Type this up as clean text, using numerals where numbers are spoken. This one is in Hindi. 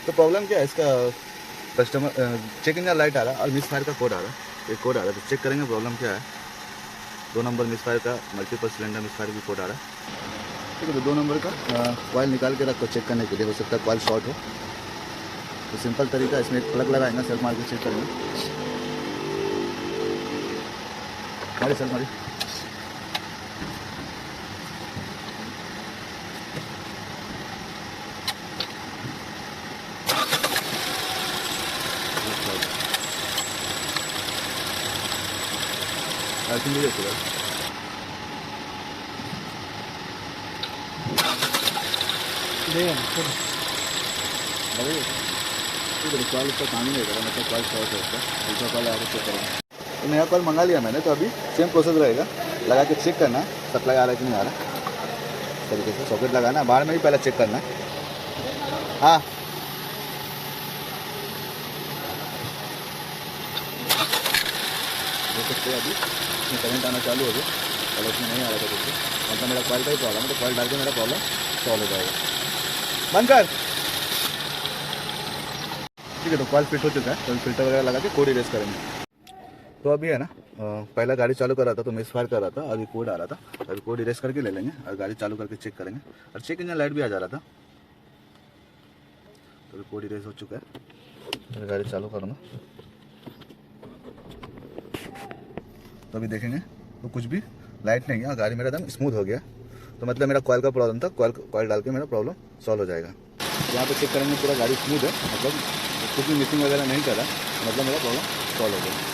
तो प्रॉब्लम क्या है इसका, कस्टमर चेक इंजन लाइट आ रहा है और मिस फायर का कोड आ रहा है, एक कोड आ रहा है, तो चेक करेंगे प्रॉब्लम क्या है। 2 नंबर मिस फायर का मल्टीपल सिलेंडर मिस फायर भी कोड आ रहा है। ठीक है, तो 2 नंबर का कॉइल निकाल के रखो चेक करने के लिए, हो सकता है कॉइल शॉर्ट हो। तो सिंपल तरीका, इसमें एक प्लग लगाएंगे, सेल्फ मार के चेक करेंगे। मारी सेल्फ मारी। अर्थिंग भी देखो कॉल इसका काम ही नहीं कर रहा, मतलब कॉल शॉर्ट है इसका, दूसरा कॉल आगे चेक करेंगे। तो नया कॉल मंगा लिया मैंने, तो अभी सेम प्रोसेस रहेगा, लगा के चेक करना सप्लाई आ रहा है कि नहीं आ रहा। इस तरीके से सॉकेट लगाना, बाहर में ही पहले चेक करना है। हाँ देख सकते हैं अभी इसमें करंट आना चालू हो गया, पहले उसमें नहीं आ रहा था कुछ, मतलब मेरा कॉल का ही प्रॉब्लम है, तो कॉल डाल के मेरा प्रॉब्लम सॉल्व हो जाएगा। बंद कर। ठीक है, तो कॉल फिट हो चुका है, तो फिल्टर वगैरह लगा के कोड इरेज करेंगे। तो अभी है ना, पहला गाड़ी चालू कर रहा था तो मिस फायर कर रहा था, अभी कोड आ रहा था, अभी कोड इरेज करके ले लेंगे और गाड़ी चालू करके चेक करेंगे। और चेक इंजन लाइट भी आ जा रहा था, तो अभी कोड इरेज हो चुका है। तो गाड़ी चालू करूँगा तो अभी देखेंगे तो कुछ भी लाइट नहीं है, गाड़ी मेरा एकदम स्मूथ हो गया। तो मतलब मेरा कॉइल का प्रॉब्लम था, कॉइल डाल के मेरा प्रॉब्लम सॉल्व हो जाएगा। यहाँ पे चेक करेंगे पूरा गाड़ी स्मूथ है, मतलब कुछ भी मिसिंग वगैरह नहीं कर रहा, मतलब मेरा प्रॉब्लम सॉल्व हो गया।